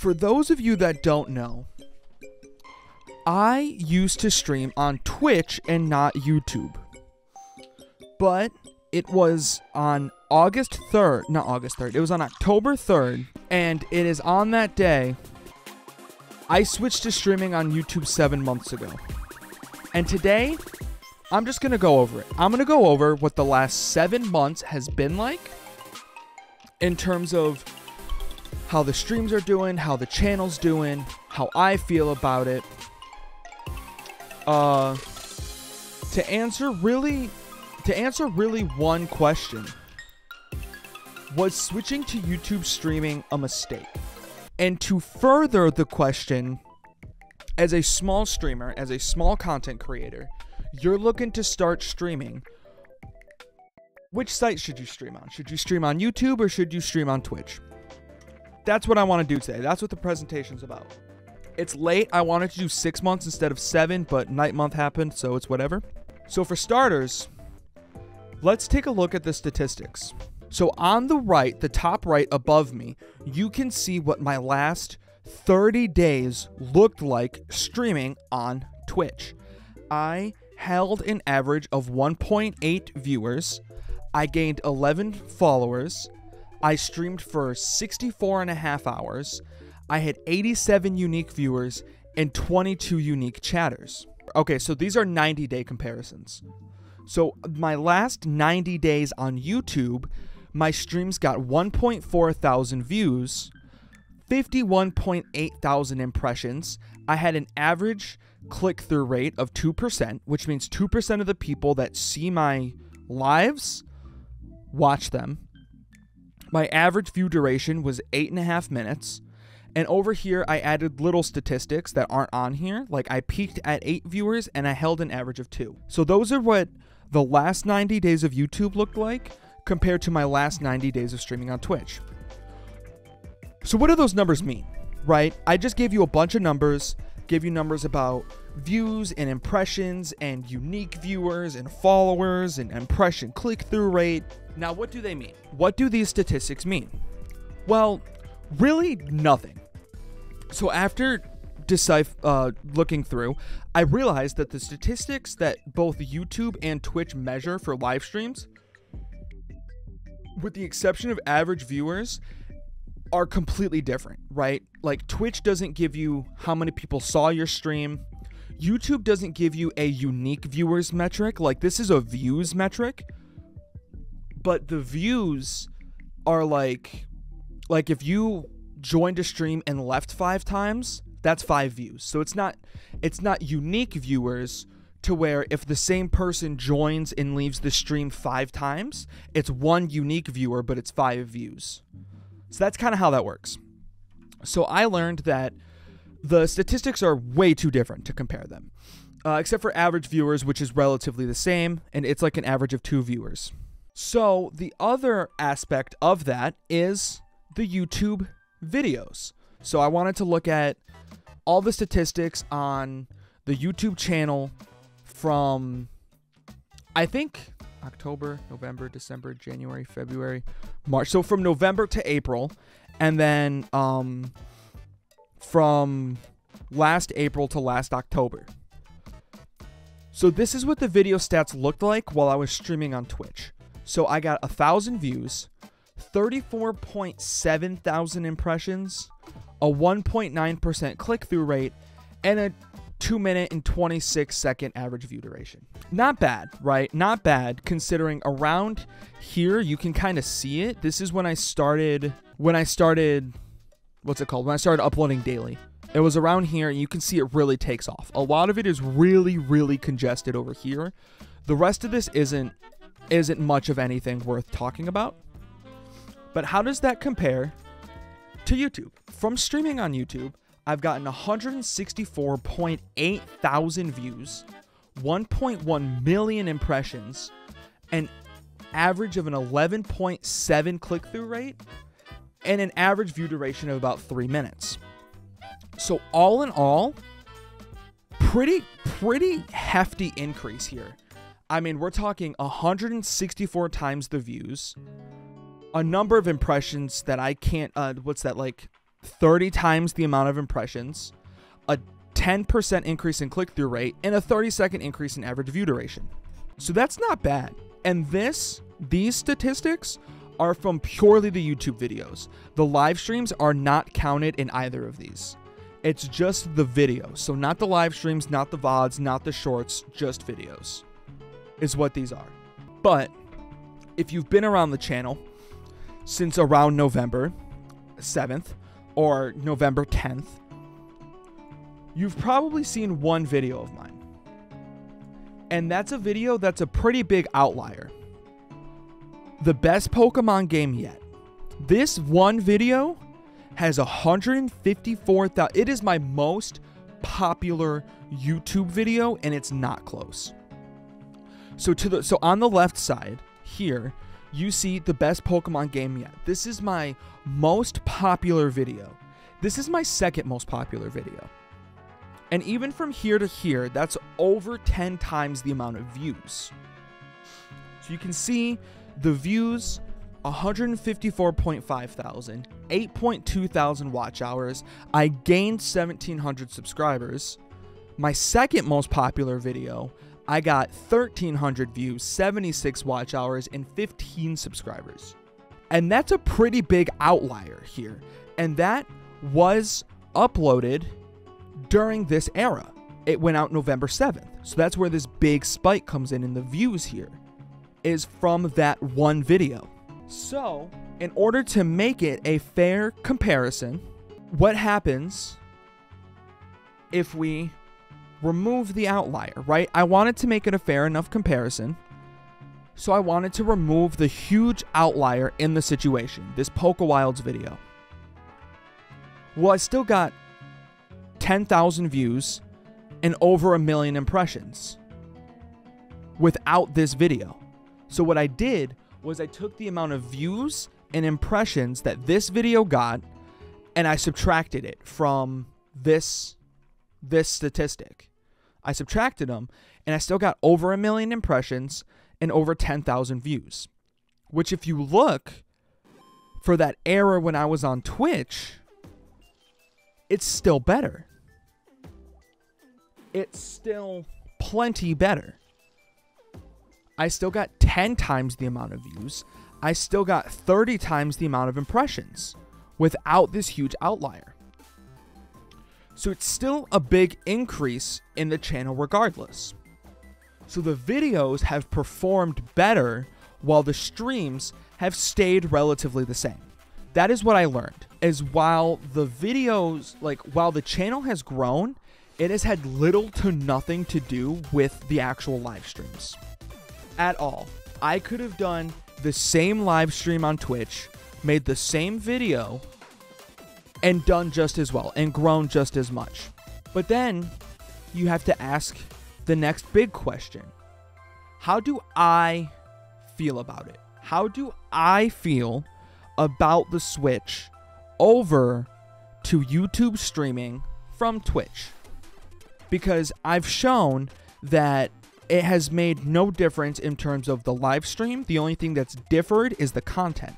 for those of you that don't know, I used to stream on Twitch and not YouTube. But it was on August 3rd, not August 3rd, it was on October 3rd, and it is on that day I switched to streaming on YouTube 7 months ago. And today, I'm just going to go over it. I'm going to go over what the last 7 months has been like in terms of how the streams are doing, how the channel's doing, how I feel about it. To answer really one question, was switching to YouTube streaming a mistake? And to further the question, as a small streamer, as a small content creator, you're looking to start streaming. Which site should you stream on? Should you stream on YouTube or should you stream on Twitch? That's what I want to do today. That's what the presentation's about. It's late. I wanted to do 6 months instead of 7, but night month happened, so it's whatever. So for starters, let's take a look at the statistics. So on the right, the top right above me, you can see what my last 30 days looked like streaming on Twitch. I held an average of 1.8 viewers. I gained 11 followers. I streamed for 64.5 hours. I had 87 unique viewers and 22 unique chatters. Okay, so these are 90-day comparisons. So my last 90 days on YouTube, my streams got 1.4 thousand views, 51.8 thousand impressions. I had an average click-through rate of 2%, which means 2% of the people that see my lives watch them. My average view duration was 8.5 minutes. And over here, I added little statistics that aren't on here. Like I peaked at 8 viewers and I held an average of 2. So those are what the last 90 days of YouTube looked like compared to my last 90 days of streaming on Twitch. So what do those numbers mean, right? I just gave you a bunch of numbers, gave you numbers about views and impressions and unique viewers and followers and impression click-through rate. Now, what do they mean? What do these statistics mean? Well, really nothing. So after looking through, I realized that the statistics that both YouTube and Twitch measure for live streams, with the exception of average viewers, are completely different, right? Like Twitch doesn't give you how many people saw your stream. YouTube doesn't give you a unique viewers metric. Like this is a views metric, but the views are like if you joined a stream and left 5 times, that's 5 views. So it's not unique viewers to where if the same person joins and leaves the stream 5 times, it's 1 unique viewer, but it's 5 views. So that's kind of how that works. So I learned that the statistics are way too different to compare them, except for average viewers, which is relatively the same, and it's like an average of 2 viewers. So the other aspect of that is the YouTube videos. So I wanted to look at all the statistics on the YouTube channel from, I think, October, November, December, January, February, March. So from November to April, and then from last April to last October. So this is what the video stats looked like while I was streaming on Twitch. So I got 1,000 views, 34.7 thousand impressions, a 1.9% click-through rate, and a 2-minute and 26-second average view duration. Not bad, right? Not bad, considering around here, you can kind of see it. This is when I started, what's it called? When I started uploading daily. It was around here, and you can see it really takes off. A lot of it is really, really congested over here. The rest of this isn't much of anything worth talking about. But how does that compare to YouTube? From streaming on YouTube, I've gotten 164.8 thousand views, 1.1 million impressions, an average of an 11.7 click-through rate, and an average view duration of about 3 minutes. So all in all, pretty hefty increase here. I mean, we're talking 164 times the views, a number of impressions that I can't, what's that, like 30 times the amount of impressions, a 10% increase in click-through rate, and a 30-second increase in average view duration. So that's not bad. And these statistics are from purely the YouTube videos. The live streams are not counted in either of these. It's just the videos. So not the live streams, not the VODs, not the shorts, just videos is what these are. But if you've been around the channel since around November 7th or November 10th, you've probably seen one video of mine. And that's a video that's a pretty big outlier. The best Pokemon game yet. This one video has 154,000. It is my most popular YouTube video, and it's not close. So on the left side here, you see the best Pokemon game yet. This is my most popular video. This is my second most popular video. And even from here to here, that's over 10 times the amount of views. So you can see the views, 154.5 thousand, 8.2 thousand watch hours. I gained 1,700 subscribers. My second most popular video, I got 1,300 views, 76 watch hours, and 15 subscribers. And that's a pretty big outlier here. And that was uploaded during this era. It went out November 7th. So that's where this big spike comes in the views here, is from that one video. So in order to make it a fair comparison, what happens if we remove the outlier, right? I wanted to make it a fair enough comparison. So I wanted to remove the huge outlier in the situation, this Pokewilds video. Well, I still got 10,000 views and over 1 million impressions without this video. So what I did was I took the amount of views and impressions that this video got, and I subtracted it from this statistic. I subtracted them, and I still got over 1 million impressions and over 10,000 views. Which, if you look for that era when I was on Twitch, it's still better. It's still plenty better. I still got 10 times the amount of views. I still got 30 times the amount of impressions without this huge outlier. So it's still a big increase in the channel regardless. So the videos have performed better while the streams have stayed relatively the same. That is what I learned, is while the videos, while the channel has grown, it has had little to nothing to do with the actual live streams. At all. I could have done the same live stream on Twitch, made the same video, and done just as well, and grown just as much. But then, you have to ask the next big question. How do I feel about it? How do I feel about the switch over to YouTube streaming from Twitch? Because I've shown that it has made no difference in terms of the live stream. The only thing that's differed is the content.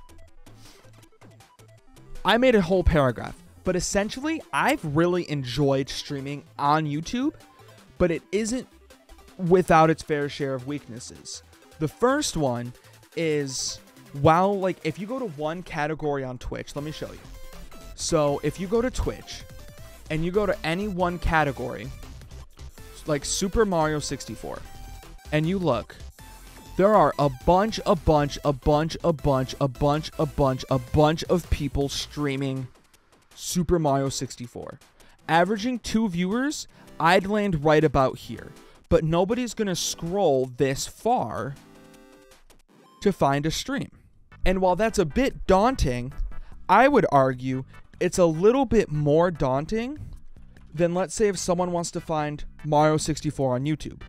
I made a whole paragraph, but essentially, I've really enjoyed streaming on YouTube, but it isn't without its fair share of weaknesses. The first one is, if you go to one category on Twitch, let me show you. So if you go to Twitch and you go to any one category, like Super Mario 64, and you look, there are a bunch of people streaming Super Mario 64. Averaging 2 viewers, I'd land right about here. But nobody's going to scroll this far to find a stream. And while that's a bit daunting, I would argue it's a little bit more daunting than, let's say, if someone wants to find Mario 64 on YouTube.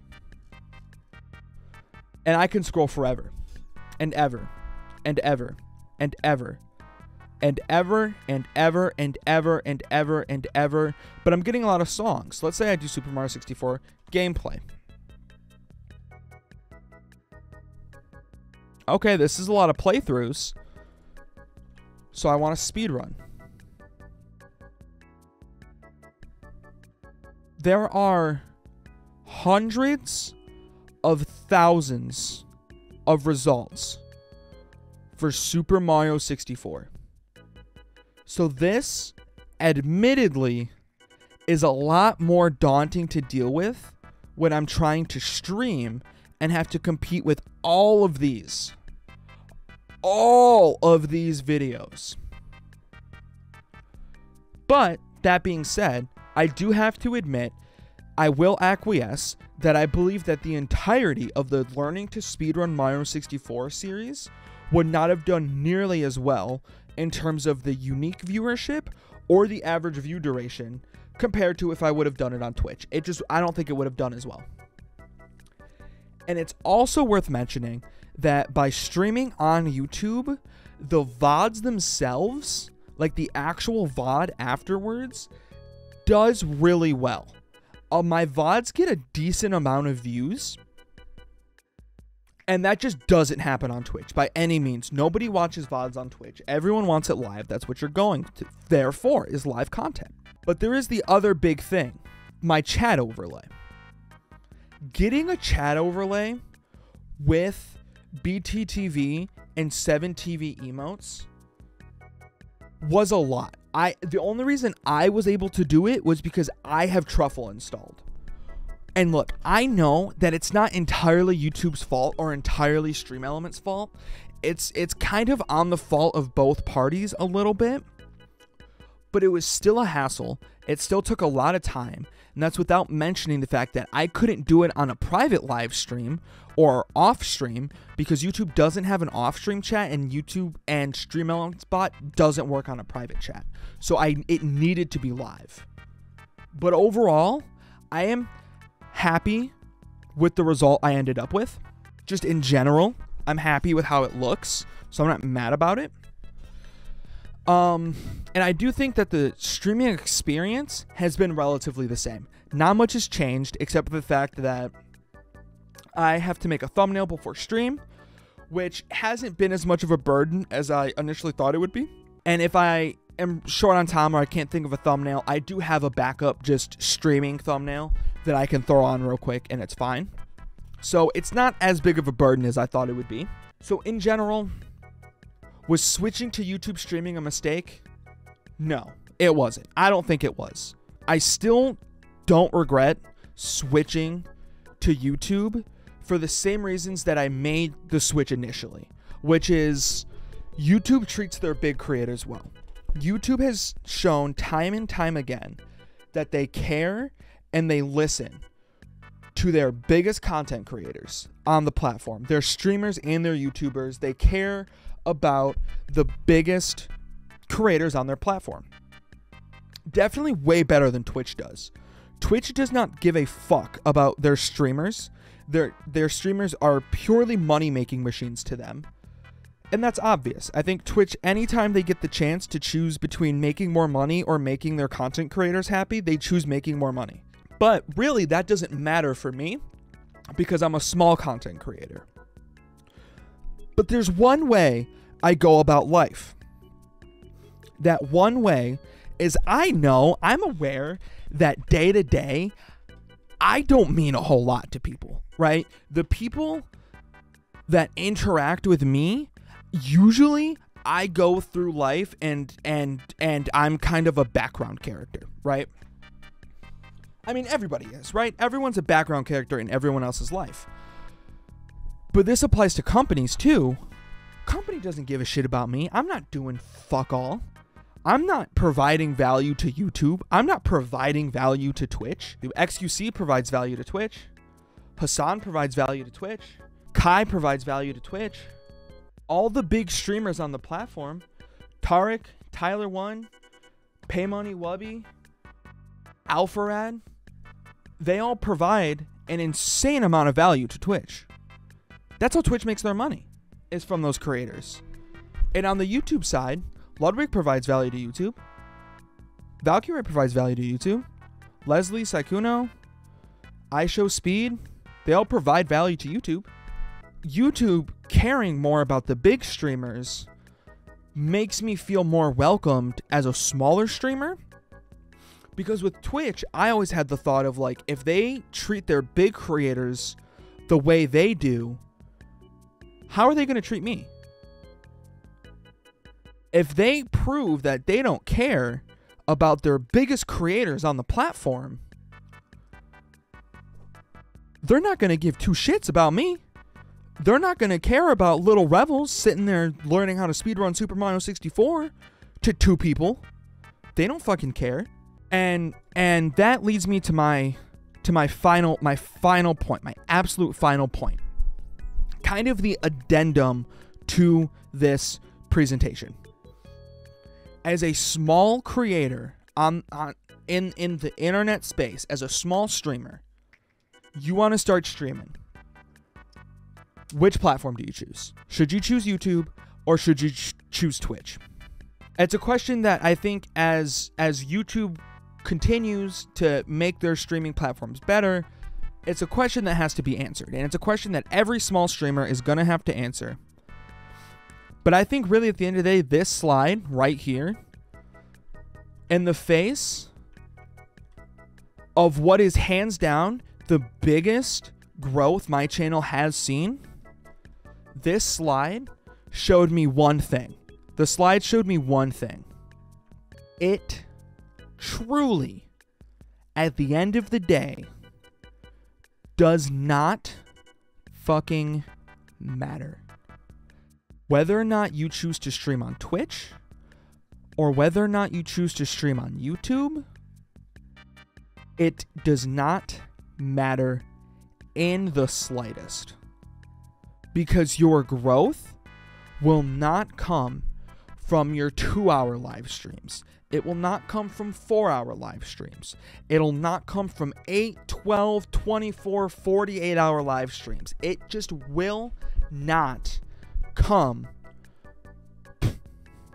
And I can scroll forever, and ever, and ever, and ever, and ever, and ever, and ever, and ever, and ever. But I'm getting a lot of songs. Let's say I do Super Mario 64 gameplay. Okay, this is a lot of playthroughs. So I want to speedrun. there are hundreds of thousands of results for Super Mario 64. So this, admittedly, is a lot more daunting to deal with when I'm trying to stream and have to compete with all of these videos. But that being said, I do have to admit, I will acquiesce that I believe that the entirety of the Learning to Speedrun Mario 64 series would not have done nearly as well in terms of the unique viewership or the average view duration compared to if I would have done it on Twitch. I don't think it would have done as well. And it's also worth mentioning that by streaming on YouTube, the VODs themselves, like the actual VOD afterwards, does really well. My VODs get a decent amount of views, and that just doesn't happen on Twitch by any means. Nobody watches VODs on Twitch. Everyone wants it live. That's what you're going to. Therefore, is live content. But there is the other big thing, my chat overlay. Getting a chat overlay with BTTV and 7TV emotes was a lot. The only reason I was able to do it was because I have Truffle installed. And look, I know that it's not entirely YouTube's fault or entirely Stream Element's fault. It's kind of on the fault of both parties a little bit. But it was still a hassle. It still took a lot of time. And that's without mentioning the fact that I couldn't do it on a private live stream or off stream because YouTube doesn't have an off stream chat, and YouTube and Stream Element's bot doesn't work on a private chat. So it needed to be live. But overall, I am happy with the result I ended up with. Just in general, I'm happy with how it looks, so I'm not mad about it. And I do think that the streaming experience has been relatively the same. Not much has changed, except for the fact that I have to make a thumbnail before stream, which hasn't been as much of a burden as I initially thought it would be. And if I am short on time or I can't think of a thumbnail, I do have a backup just streaming thumbnail that I can throw on real quick, and it's fine. So it's not as big of a burden as I thought it would be. So in general, was switching to YouTube streaming a mistake? No, it wasn't. I don't think it was. I still don't regret switching to YouTube for the same reasons that I made the switch initially, which is YouTube treats their big creators well. YouTube has shown time and time again that they care and they listen to their biggest content creators on the platform, their streamers and their YouTubers. They care about the biggest creators on their platform. Definitely way better than Twitch does. Twitch does not give a fuck about their streamers. Their streamers are purely money-making machines to them. And that's obvious. I think Twitch, anytime they get the chance to choose between making more money or making their content creators happy, they choose making more money. But really, that doesn't matter for me because I'm a small content creator. But there's one way I go about life. That one way is I'm aware that day to day, I don't mean a whole lot to people, right? The people that interact with me, usually I go through life and I'm kind of a background character, right? I mean, everybody is, right? Everyone's a background character in everyone else's life. But this applies to companies too. Company doesn't give a shit about me. I'm not doing fuck all. I'm not providing value to YouTube. I'm not providing value to Twitch. XQC provides value to Twitch. Hassan provides value to Twitch. Kai provides value to Twitch. All the big streamers on the platform, Tarek, Tyler One, Paymoney Wubby, Alpharad, they all provide an insane amount of value to Twitch. That's how Twitch makes their money, is from those creators. And on the YouTube side, Ludwig provides value to YouTube. Valkyrie provides value to YouTube. Leslie, Saikuno, iShowSpeed, they all provide value to YouTube. YouTube caring more about the big streamers makes me feel more welcomed as a smaller streamer Because with Twitch, I always had the thought of like, if they treat their big creators the way they do, how are they going to treat me? If they prove that they don't care about their biggest creators on the platform, they're not going to give two shits about me. They're not going to care about little Revels sitting there learning how to speedrun Super Mario 64 to two people. They don't fucking care. And that leads me to my final point, my absolute final point. Kind of the addendum to this presentation. As a small creator in the internet space, as a small streamer, you want to start streaming. Which platform do you choose? Should you choose YouTube or should you choose Twitch? It's a question that I think as YouTube continues to make their streaming platforms better, it's a question that has to be answered. And it's a question that every small streamer is going to have to answer. But I think really at the end of the day, this slide right here, in the face of what is hands down the biggest growth my channel has seen, this slide showed me one thing. The slide showed me one thing. It truly, at the end of the day, does not fucking matter. Whether or not you choose to stream on Twitch, or whether or not you choose to stream on YouTube, it does not matter in the slightest. Because your growth will not come from your 2-hour live streams. It will not come from 4-hour live streams. It'll not come from 8, 12, 24, 48-hour live streams. It just will not come.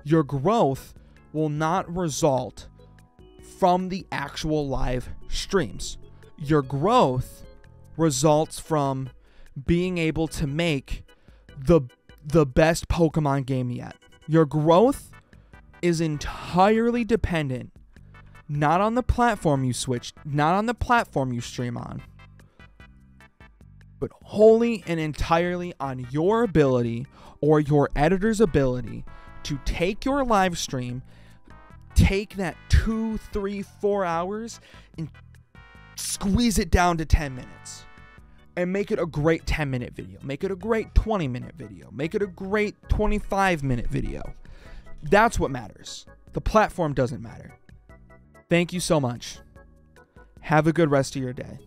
Your growth will not result from the actual live streams. Your growth results from being able to make the best Pokemon game yet. Your growth is entirely dependent not on the platform you switch, not on the platform you stream on, but wholly and entirely on your ability or your editor's ability to take your live stream, take that 2, 3, 4 hours and squeeze it down to 10 minutes and make it a great 10-minute video. Make it a great 20-minute video. Make it a great 25-minute video. That's what matters. The platform doesn't matter. Thank you so much. Have a good rest of your day.